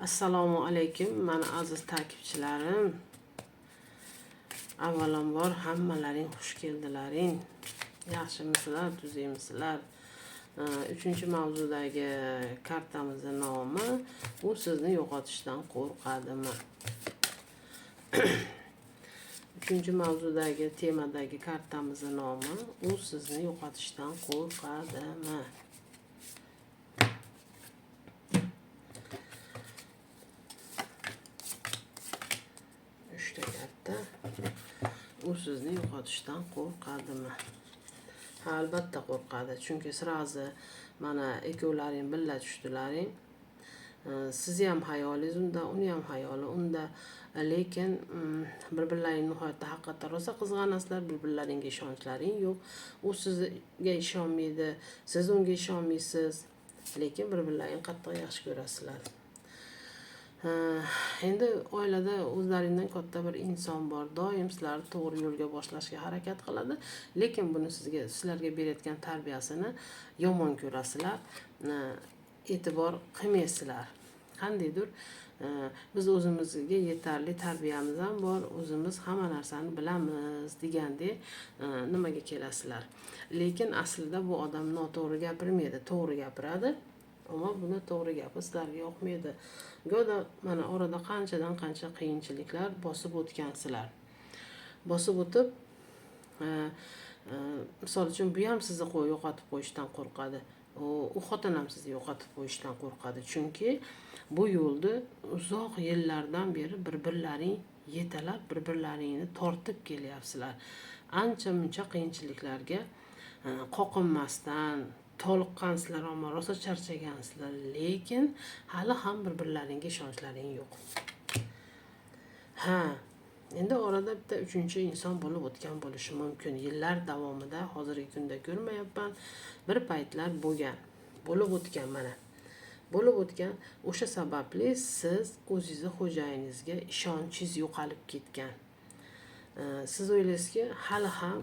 Assalomu alaykum, mana aziz takipchilarim. Avvalambor hammalaring xush keldilaring. Yaxshimisizlar, tuzingmisizlar? 3-mavzudagi kartamizning nomi u sizni yo'qotishdan qo'rqadimi? 3-mavzudagi temadagi kartamizning nomi u sizni yo'qotishdan qo'rqadimi? U sizni yo'qotishdan qo'rqadimi? Albatta qo'rqadi, chunki sirazi mana ikkovlaring birga tushdilaring. Sizni ham hayolingiz unda, uni ham hayoli unda, lekin bir-birlaringni nihoyatda haqiqatda rosa qizg'anasizlar, bir-birlaringga ishonchlaring yo'q. U sizga ishonmaydi, siz unga ishonmaysiz, lekin bir-birlaringni qattiq yaxshi ko'rasizlar. Endi oilada o'zlaringdan katta bir inson bor, doim sizlarni to'g'ri yo'lga boshlashga harakat qiladi, lekin buni sizlarga berayotgan tarbiyasini yomon ko'rasizlar, e'tibor qilmaysizlar. Qandaydir biz o'zimizga yetarli tarbiyamiz ham bor, o'zimiz hamma narsani bilamiz degandek nimaga kelasizlar. Lekin aslida bu odam noto'g'ri gapirmaydi, to'g'ri gapiradi. Ammo buni to'g'ri gapi sizlarga yoqmaydi. Go'yo mana orada qanchadan qancha qiyinchiliklar bosib o'tgansizlar. Bosib o'tib, misol uchun bu ham sizni yo'qotib qo'yishdan qo'rqadi. U xotin ham sizni yo'qotib qo'yishdan qo'rqadi. Chunki bu yo'lda uzoq yillardan beri bir-birlaring yetalab, bir-birlaringni tortib kelyapsizlar. Ancha-muncha qiyinchiliklarga qoqinmasdan toliqqansizlar, ammo rosa charchagansizlar, lekin hali ham bir-birlaringga ishonchlaring yo'q. Endi orada bitta uchinchi inson bo'lib o'tgan bo'lishi mumkin. Yillar davomida hozirgi kunda ko'rmayapman, bir paytlar bo'lib o'tgan mana. Bo'lib o'tgan, o'sha sababli siz o'zingizni xo'jayiningizga ishonchingiz yo'qolib ketgan. Siz o'ylaysizki, hali ham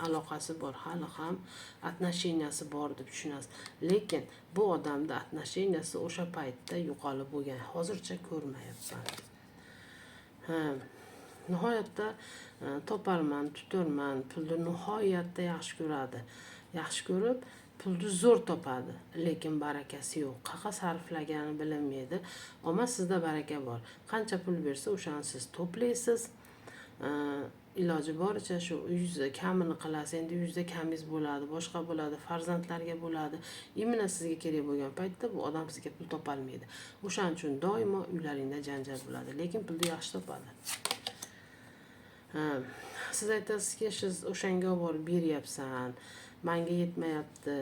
aloqasi bor, hali ham отношенияsi bor deb tushunasiz. Lekin bu odamda отношенияsi o'sha paytda yo'qolib bo'lgan. Hozircha ko'rmayapman. Nihoyatda toparman, tuturman, pulni nihoyatda yaxshi ko'radi. Yaxshi ko'rib, pulni zo'r topadi, lekin barakasi yo'q. Qayerga sarflagani bilinmaydi. Ammo sizda baraka bor. Qancha pul bersa, o'shani siz to'playsiz. Iloji boricha shu 100 kamini qilasiz, endi 100 kamingiz bo'ladi, boshqa bo'ladi, farzandlarga bo'ladi. Imina sizga kerak bo'lgan paytda bu odam sizga pul topolmaydi. O'shaning uchun doimo uylaringda janjal bo'ladi, lekin pulni yaxshi topadi. Siz aytasizki, siz o'shanga olib beryapsan, menga yetmayapti.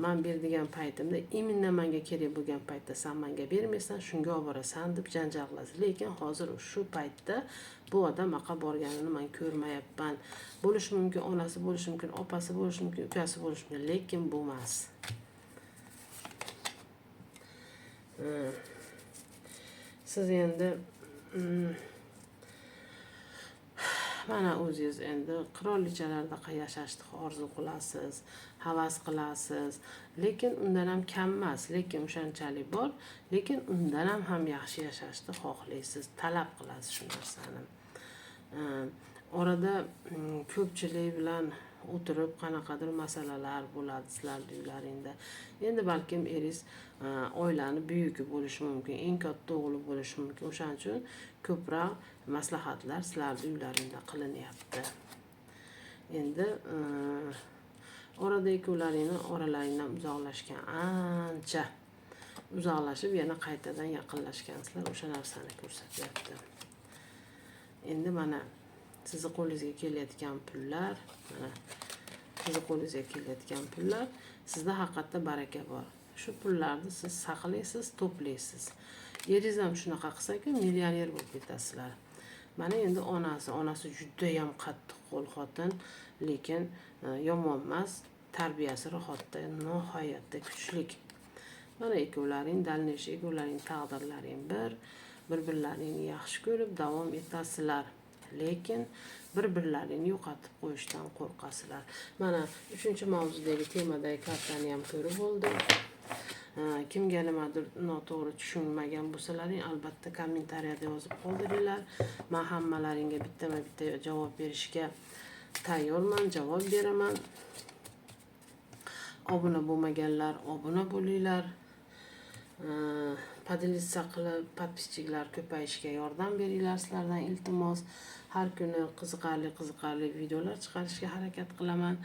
Men beradigan paytimda, imina menga kerak bo'lgan paytda sen menga bermaysan, shunga olib borasan deb janjal qilasiz. Lekin hozir shu paytda bu odam aqa borganini men ko'rmayapman. Bo'lishi mumkin, onasi bo'lishi mumkin, opasi bo'lishi mumkin, ukasi bo'lishi mumkin, lekin bu emas. Siz endi mana o'zingiz endi qirolichalarda yashashni orzu qilasiz, havas qilasiz, lekin undan ham kam emas, lekin o'shanchalik bor, lekin undan ham yaxshi yashashni xohlaysiz, talab qilasiz shu narsani. Orada ko'pchilik bilan o'tirib qanaqadir masalalar bo'ladi sizlarning uylaringda. Endi balkim eringiz oilani buyuki bo'lishi mumkin, eng katta o'g'li bo'lishi mumkin. O'shaning uchun ko'proq maslahatlar sizlarning uylaringda qilinyapti. Endi orada ikkovlaringni oralaringdan uzoqlashgan, ancha uzoqlashib yana qaytadan yaqinlashgansizlar, o'sha narsani ko'rsatyapti. Endi mana sizni qo'lingizga kelayotgan pullar, sizda haqiqatda baraka bor. Shu pullarni siz saqlaysiz, to'playsiz. Eringiz ham shunaqa qilsa-ku, millioner bo'lib ketasizlar. Mana endi onasi juda ham qattiq qo'l xotin, lekin yomon emas, tarbiyasi rohatda nihoyatda kuchli. Mana ikkovlaring dalnish, ikkovlaring taqdirlaring bir-birlaringni yaxshi ko'rib davom etasizlar. Lekin bir-birlaringni yo'qotib qo'yishdan qo'rqasizlar. Mana 3-mavzudagi temadagi kartani ham ko'rib bo'ldim. Kimga nimadir noto'g'ri tushunmagan bo'lsalaring, albatta kommentariyada yozib qoldiringlar. Men hammalaringga bittama-bitta javob berishga tayyorman, javob beraman. Obuna bo'lmaganlar obuna bo'linglar. Podelitsiya qilib, podpischilar ko'payishiga yordam beringlar, sizlardan iltimos. Har kuni qiziqarli videolar chiqarishga harakat qilaman.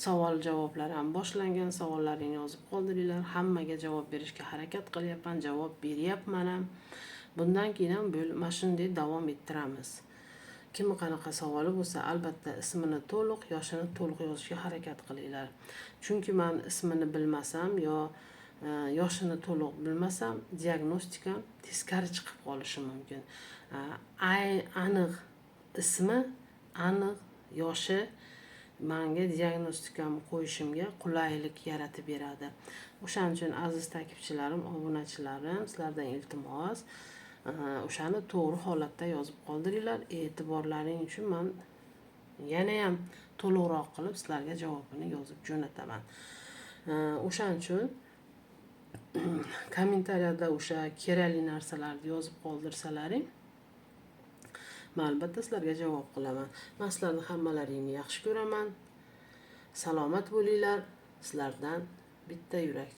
Savol-javoblar ham boshlangan. Savollaringni yozib qoldiringlar. Hammaga javob berishga harakat qilyapman, javob beryapman ham. Bundan keyin ham mana shunday davom ettiramiz. Kim qanaqa savoli bo'lsa, albatta ismini to'liq, yoshini to'liq yozishga harakat qilinglar. Chunki men ismini bilmasam yo yoshini to'liq bilmasam, diagnostikam teskari chiqib qolishi mumkin. Aniq ismi, aniq yoshi menga diagnostikam qo'yishimga qulaylik yaratib beradi. O'shaning uchun aziz takipchilarim, obunachilarim, sizlardan iltimos, o'shani to'g'ri holatda yozib qoldiringlar. E'tiborlaring uchun men yana ham to'liqroq qilib sizlarga javobini yozib jo'nataman. O'shaning uchun kommentariyada o'sha kerakli narsalarni yozib qoldirsalaring, men albatta sizlarga javob qilaman. Men sizlarni hammalaringni yaxshi ko'raman. Salomat bo'linglar. Sizlardan bitta yurak.